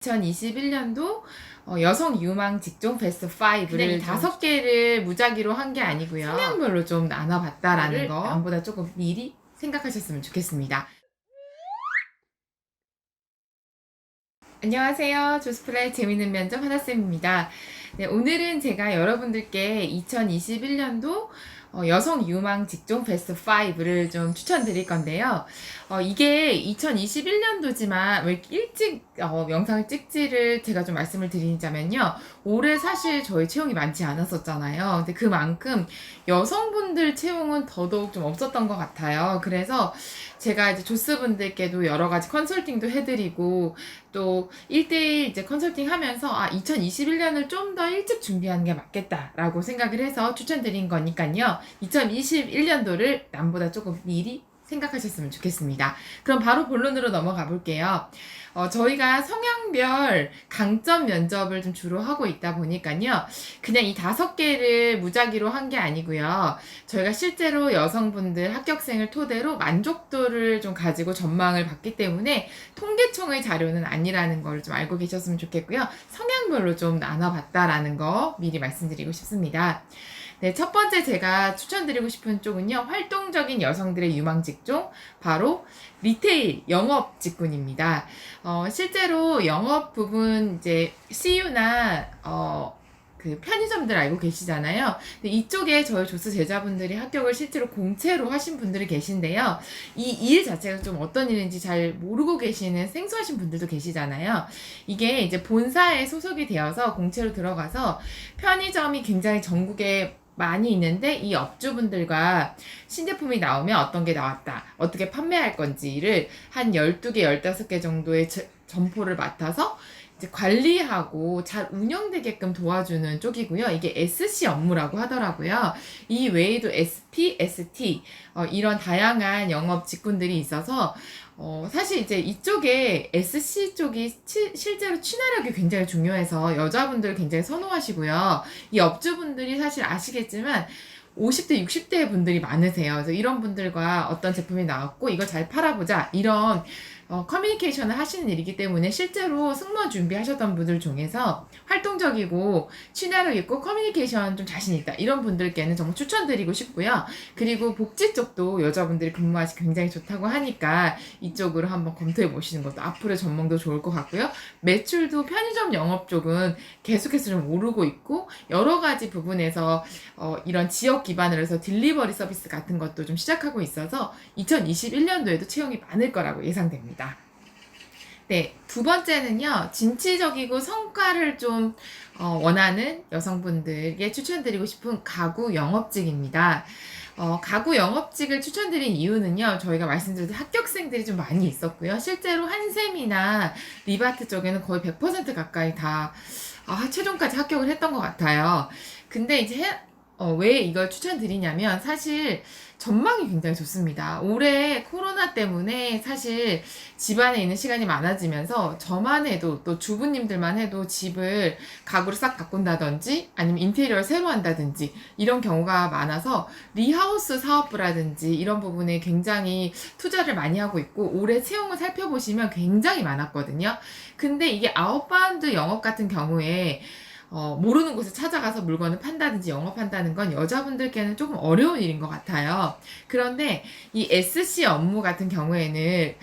2021년도 여성 유망 직종 베스트 5를 5개를 무작위로 한 게 아니고요. 성향별로 좀 나눠봤다라는 거 남보다 조금 미리 생각하셨으면 좋겠습니다. 안녕하세요. 조스플라의 재미있는 면접 하나쌤입니다. 네, 오늘은 제가 여러분들께 2021년도 여성 유망 직종 베스트 5를 좀 추천드릴 건데요. 이게 2021년도지만 왜 이렇게 일찍 영상을 찍지를 제가 좀 말씀을 드리자면요. 올해 사실 저희 채용이 많지 않았었잖아요. 근데 그만큼 여성분들 채용은 더더욱 좀 없었던 것 같아요. 그래서 제가 이제 조스분들께도 여러 가지 컨설팅도 해드리고 또 1대1 이제 컨설팅 하면서 2021년을 좀 더 일찍 준비하는 게 맞겠다라고 생각을 해서 추천드린 거니까요. 2021년도를 남보다 조금 미리 생각하셨으면 좋겠습니다. 그럼 바로 본론으로 넘어가 볼게요. 저희가 성향별 강점 면접을 좀 주로 하고 있다 보니까요. 그냥 이 5개를 무작위로 한 게 아니고요. 저희가 실제로 여성분들 합격생을 토대로 만족도를 좀 가지고 전망을 봤기 때문에 통계청의 자료는 아니라는 걸 좀 알고 계셨으면 좋겠고요. 성향별로 좀 나눠봤다라는 거 미리 말씀드리고 싶습니다. 네, 첫 번째 제가 추천드리고 싶은 쪽은요, 활동적인 여성들의 유망 직종, 바로 리테일, 영업 직군입니다. 실제로 영업 부분, 이제, CU나, 그 편의점들 알고 계시잖아요. 근데 이쪽에 저희 조스 제자분들이 합격을 실제로 공채로 하신 분들이 계신데요. 이 일 자체가 좀 어떤 일인지 잘 모르고 계시는 생소하신 분들도 계시잖아요. 이게 이제 본사에 소속이 되어서 공채로 들어가서 편의점이 굉장히 전국에 많이 있는데 이 업주분들과 신제품이 나오면 어떤 게 나왔다, 어떻게 판매할 건지를 한 12개, 15개 정도의 점포를 맡아서 이제 관리하고 잘 운영되게끔 도와주는 쪽이고요. 이게 SC 업무라고 하더라고요. 이 외에도 SP, ST 이런 다양한 영업 직군들이 있어서 사실 이제 이쪽에 SC 쪽이 실제로 친화력이 굉장히 중요해서 여자분들 굉장히 선호하시고요. 이 업주분들이 사실 아시겠지만 50대, 60대 분들이 많으세요. 그래서 이런 분들과 어떤 제품이 나왔고 이걸 잘 팔아보자 이런 커뮤니케이션을 하시는 일이기 때문에 실제로 승무원 준비하셨던 분들 중에서 활동적이고 친화력 있고 커뮤니케이션 좀 자신 있다 이런 분들께는 정말 추천드리고 싶고요. 그리고 복지 쪽도 여자분들이 근무하시 굉장히 좋다고 하니까 이쪽으로 한번 검토해 보시는 것도 앞으로의 전망도 좋을 것 같고요. 매출도 편의점 영업 쪽은 계속해서 좀 오르고 있고 여러 가지 부분에서 이런 지역 기반으로 해서 딜리버리 서비스 같은 것도 좀 시작하고 있어서 2021년도에도 채용이 많을 거라고 예상됩니다. 네, 두 번째는요, 진취적이고 성과를 좀 원하는 여성분들에게 추천드리고 싶은 가구 영업직입니다. 가구 영업직을 추천드린 이유는요, 저희가 말씀드린 합격생들이 좀 많이 있었고요. 실제로 한샘이나 리바트 쪽에는 거의 100% 가까이 다 최종까지 합격을 했던 것 같아요. 근데 이제 왜 이걸 추천드리냐면 사실 전망이 굉장히 좋습니다. 올해 코로나 때문에 사실 집안에 있는 시간이 많아지면서 저만 해도 또 주부님들만 해도 집을 가구를 싹 바꾼다든지 아니면 인테리어를 새로 한다든지 이런 경우가 많아서 리하우스 사업부라든지 이런 부분에 굉장히 투자를 많이 하고 있고 올해 채용을 살펴보시면 굉장히 많았거든요. 근데 이게 아웃바운드 영업 같은 경우에 모르는 곳에 찾아가서 물건을 판다든지 영업한다는 건 여자분들께는 조금 어려운 일인 것 같아요. 그런데 이 SC 업무 같은 경우에는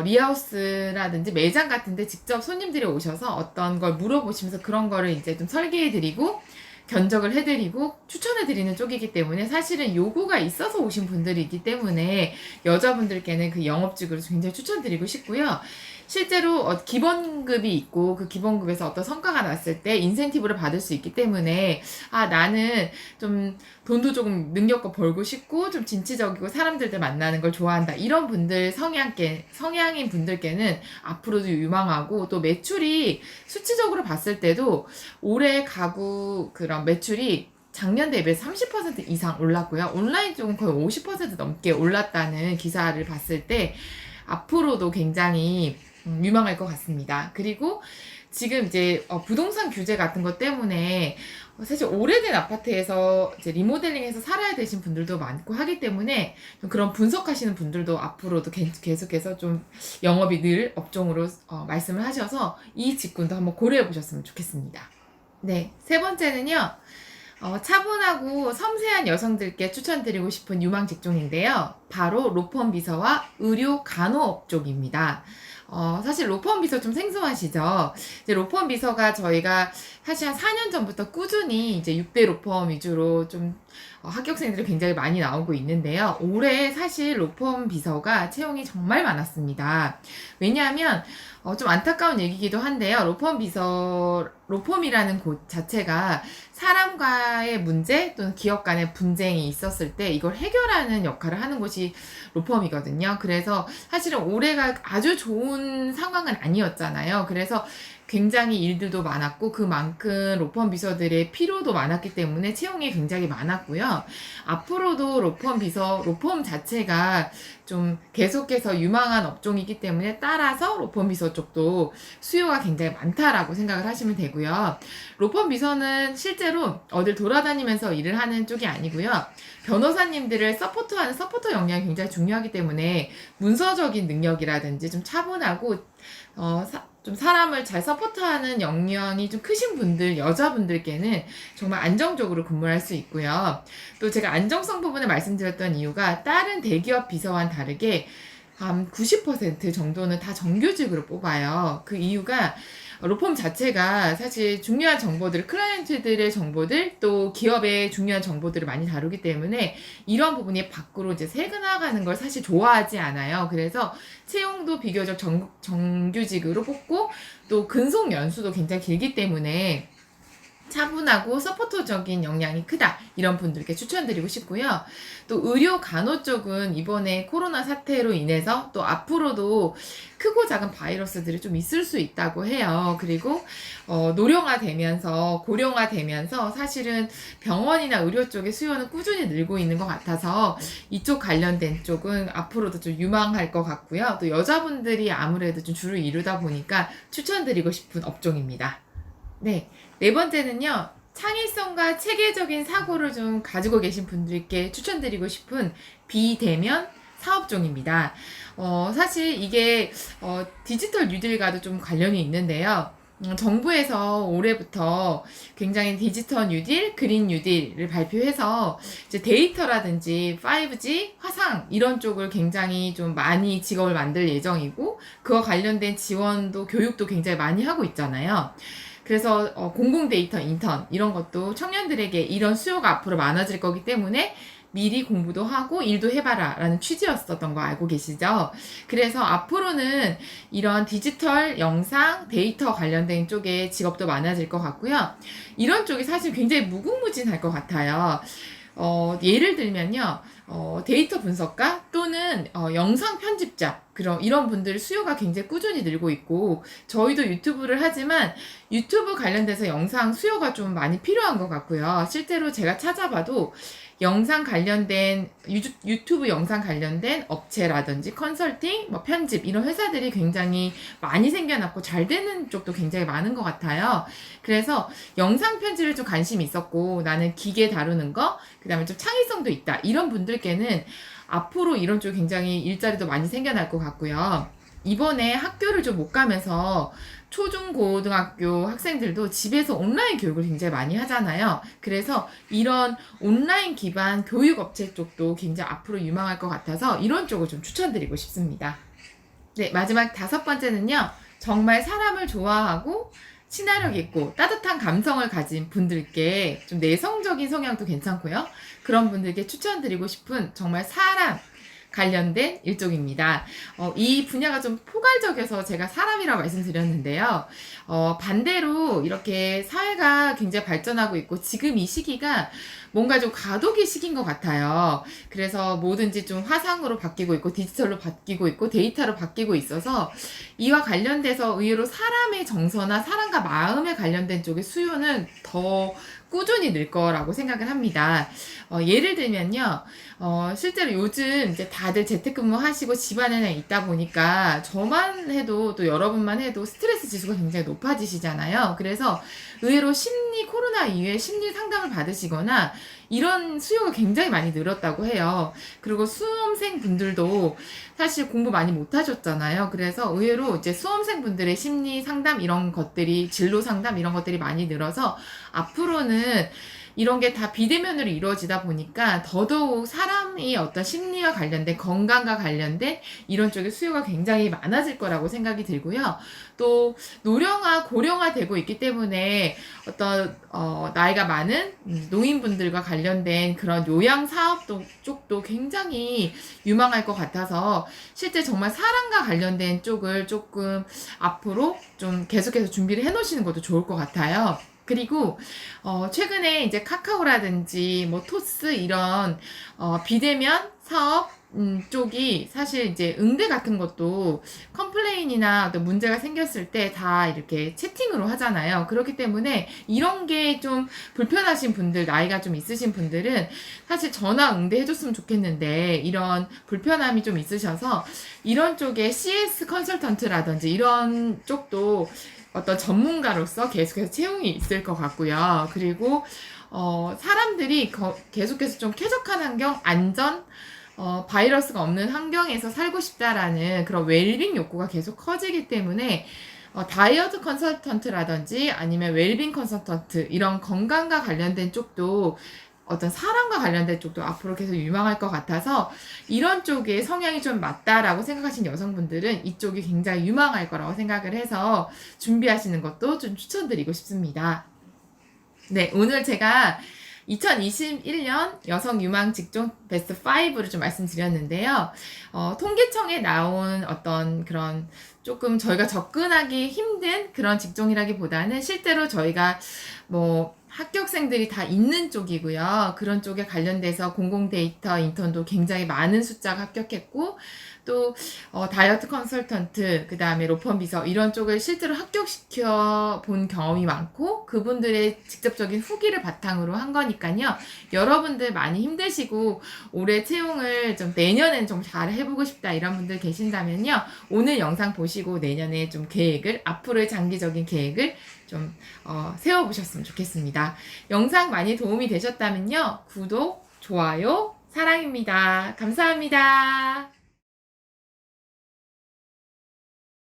리하우스라든지 매장 같은데 직접 손님들이 오셔서 어떤 걸 물어보시면서 그런 거를 이제 좀 설계해드리고 견적을 해드리고 추천해드리는 쪽이기 때문에 사실은 요구가 있어서 오신 분들이기 때문에 여자분들께는 그 영업직으로 굉장히 추천드리고 싶고요. 실제로 기본급이 있고 그 기본급에서 어떤 성과가 났을 때 인센티브를 받을 수 있기 때문에 나는 좀 돈도 조금 능력껏 벌고 싶고 좀 진취적이고 사람들들 만나는 걸 좋아한다 이런 분들 성향인 분들께는 앞으로도 유망하고 또 매출이 수치적으로 봤을 때도 올해 가구 그런 매출이 작년 대비해서 30% 이상 올랐고요. 온라인 쪽은 거의 50% 넘게 올랐다는 기사를 봤을 때 앞으로도 굉장히 유망할 것 같습니다. 그리고 지금 이제 부동산 규제 같은 것 때문에 사실 오래된 아파트에서 이제 리모델링해서 살아야 되신 분들도 많고 하기 때문에 좀 그런 분석하시는 분들도 앞으로도 계속해서 좀 영업이 늘 업종으로 말씀을 하셔서 이 직군도 한번 고려해 보셨으면 좋겠습니다. 네, 세 번째는요. 차분하고 섬세한 여성들께 추천드리고 싶은 유망 직종인데요. 바로 로펌 비서와 의료 간호업 쪽입니다. 사실 로펌 비서 좀 생소하시죠? 이제 로펌 비서가 저희가 사실 한 4년 전부터 꾸준히 이제 6대 로펌 위주로 좀 합격생들이 굉장히 많이 나오고 있는데요. 올해 사실 로펌 비서가 채용이 정말 많았습니다. 왜냐하면 좀 안타까운 얘기기도 한데요. 로펌이라는 곳 자체가 사람과의 문제 또는 기업 간의 분쟁이 있었을 때 이걸 해결하는 역할을 하는 곳이 로펌이거든요. 그래서 사실은 올해가 아주 좋은 상황은 아니었잖아요. 그래서 굉장히 일들도 많았고 그만큼 로펌 비서들의 필요도 많았기 때문에 채용이 굉장히 많았고요. 앞으로도 로펌 자체가 좀 계속해서 유망한 업종이기 때문에 따라서 로펌 비서 쪽도 수요가 굉장히 많다라고 생각을 하시면 되고요. 로펌 비서는 실제로 어딜 돌아다니면서 일을 하는 쪽이 아니고요. 변호사님들을 서포트하는 서포터 역량이 굉장히 중요하기 때문에 문서적인 능력이라든지 좀 차분하고 좀 사람을 잘 서포트하는 역량이 좀 크신 분들, 여자분들께는 정말 안정적으로 근무할 수 있고요. 또 제가 안정성 부분을 말씀드렸던 이유가 다른 대기업 비서와는 다르게 한 90% 정도는 다 정규직으로 뽑아요. 그 이유가 로펌 자체가 사실 중요한 정보들, 클라이언트들의 정보들, 또 기업의 중요한 정보들을 많이 다루기 때문에 이런 부분이 밖으로 이제 새겨나가는 걸 사실 좋아하지 않아요. 그래서 채용도 비교적 정규직으로 뽑고 또 근속 연수도 굉장히 길기 때문에 차분하고 서포터적인 역량이 크다 이런 분들께 추천드리고 싶고요. 또 의료 간호 쪽은 이번에 코로나 사태로 인해서 또 앞으로도 크고 작은 바이러스들이 좀 있을 수 있다고 해요. 그리고 노령화되면서 고령화되면서 사실은 병원이나 의료 쪽의 수요는 꾸준히 늘고 있는 것 같아서 이쪽 관련된 쪽은 앞으로도 좀 유망할 것 같고요. 또 여자분들이 아무래도 좀 주를 이루다 보니까 추천드리고 싶은 업종입니다. 네, 네 번째는요. 창의성과 체계적인 사고를 좀 가지고 계신 분들께 추천드리고 싶은 비대면 사업종입니다. 사실 이게 디지털 뉴딜과도 좀 관련이 있는데요. 정부에서 올해부터 굉장히 디지털 뉴딜, 그린 뉴딜을 발표해서 이제 데이터라든지 5G, 화상 이런 쪽을 굉장히 좀 많이 직업을 만들 예정이고 그와 관련된 지원도 교육도 굉장히 많이 하고 있잖아요. 그래서 공공 데이터 인턴 이런 것도 청년들에게 이런 수요가 앞으로 많아질 거기 때문에 미리 공부도 하고 일도 해봐라 라는 취지였었던 거 알고 계시죠? 그래서 앞으로는 이런 디지털, 영상, 데이터 관련된 쪽에 직업도 많아질 것 같고요. 이런 쪽이 사실 굉장히 무궁무진할 것 같아요. 예를 들면요. 데이터 분석가 또는 영상 편집자 이런 분들 수요가 굉장히 꾸준히 늘고 있고 저희도 유튜브를 하지만 유튜브 관련돼서 영상 수요가 좀 많이 필요한 것 같고요. 실제로 제가 찾아봐도 영상 관련된 유튜브 영상 관련된 업체라든지 컨설팅, 뭐 편집 이런 회사들이 굉장히 많이 생겨났고 잘 되는 쪽도 굉장히 많은 것 같아요. 그래서 영상 편집에 좀 관심이 있었고 나는 기계 다루는 거, 그다음에 좀 창의성도 있다 이런 분들께는 앞으로 이런 쪽 굉장히 일자리도 많이 생겨날 것 같고요. 이번에 학교를 좀 못 가면서 초중고등학교 학생들도 집에서 온라인 교육을 굉장히 많이 하잖아요. 그래서 이런 온라인 기반 교육업체 쪽도 굉장히 앞으로 유망할 것 같아서 이런 쪽을 좀 추천드리고 싶습니다. 네, 마지막 다섯 번째는요. 정말 사람을 좋아하고 친화력 있고 따뜻한 감성을 가진 분들께 좀 내성적인 성향도 괜찮고요. 그런 분들께 추천드리고 싶은 정말 사람 관련된 일종입니다. 이 분야가 좀 포괄적이어서 제가 사람이라고 말씀드렸는데요. 반대로 이렇게 사회가 굉장히 발전하고 있고 지금 이 시기가 뭔가 좀 과도기 시기인 것 같아요. 그래서 뭐든지 좀 화상으로 바뀌고 있고 디지털로 바뀌고 있고 데이터로 바뀌고 있어서 이와 관련돼서 의외로 사람의 정서나 사람과 마음에 관련된 쪽의 수요는 더 꾸준히 늘 거라고 생각을 합니다. 예를 들면요. 실제로 요즘 이제 다들 재택근무 하시고 집안에 있다 보니까 저만 해도 또 여러분만 해도 스트레스 지수가 굉장히 높아지시잖아요. 그래서 의외로 코로나 이후에 심리 상담을 받으시거나 이런 수요가 굉장히 많이 늘었다고 해요. 그리고 수험생 분들도 사실 공부 많이 못 하셨잖아요. 그래서 의외로 이제 수험생 분들의 심리 상담 이런 것들이, 진로 상담 이런 것들이 많이 늘어서 앞으로는 이런 게 다 비대면으로 이루어지다 보니까 더더욱 사람이 어떤 심리와 관련된, 건강과 관련된 이런 쪽의 수요가 굉장히 많아질 거라고 생각이 들고요. 또 노령화, 고령화 되고 있기 때문에 어떤 나이가 많은 노인분들과 관련된 그런 요양 사업 쪽도 굉장히 유망할 것 같아서 실제 정말 사람과 관련된 쪽을 조금 앞으로 좀 계속해서 준비를 해 놓으시는 것도 좋을 것 같아요. 그리고 최근에 이제 카카오라든지 뭐 토스 이런 비대면 사업 쪽이 사실 이제 응대 같은 것도 컴플레인이나 어떤 문제가 생겼을 때 다 이렇게 채팅으로 하잖아요. 그렇기 때문에 이런 게 좀 불편하신 분들, 나이가 좀 있으신 분들은 사실 전화 응대해줬으면 좋겠는데 이런 불편함이 좀 있으셔서 이런 쪽에 CS 컨설턴트라든지 이런 쪽도 어떤 전문가로서 계속해서 채용이 있을 것 같고요. 그리고 사람들이 계속해서 좀 쾌적한 환경, 안전, 바이러스가 없는 환경에서 살고 싶다라는 그런 웰빙 욕구가 계속 커지기 때문에 다이어트 컨설턴트라든지 아니면 웰빙 컨설턴트 이런 건강과 관련된 쪽도 어떤 사람과 관련된 쪽도 앞으로 계속 유망할 것 같아서 이런 쪽에 성향이 좀 맞다라고 생각하시는 여성분들은 이쪽이 굉장히 유망할 거라고 생각을 해서 준비하시는 것도 좀 추천드리고 싶습니다. 네, 오늘 제가 2021년 여성 유망 직종 베스트 5를 좀 말씀드렸는데요. 통계청에 나온 어떤 그런 조금 저희가 접근하기 힘든 그런 직종이라기보다는 실제로 저희가 뭐 합격생들이 다 있는 쪽이고요. 그런 쪽에 관련돼서 공공 데이터 인턴도 굉장히 많은 숫자가 합격했고 또 다이어트 컨설턴트, 그 다음에 로펌 비서 이런 쪽을 실제로 합격시켜 본 경험이 많고 그분들의 직접적인 후기를 바탕으로 한 거니까요. 여러분들 많이 힘드시고 올해 채용을 좀 내년엔 좀 잘 해보고 싶다 이런 분들 계신다면요. 오늘 영상 보시고 내년에 좀 계획을, 앞으로의 장기적인 계획을 좀 세워보셨으면 좋겠습니다. 영상 많이 도움이 되셨다면요. 구독, 좋아요, 사랑입니다. 감사합니다.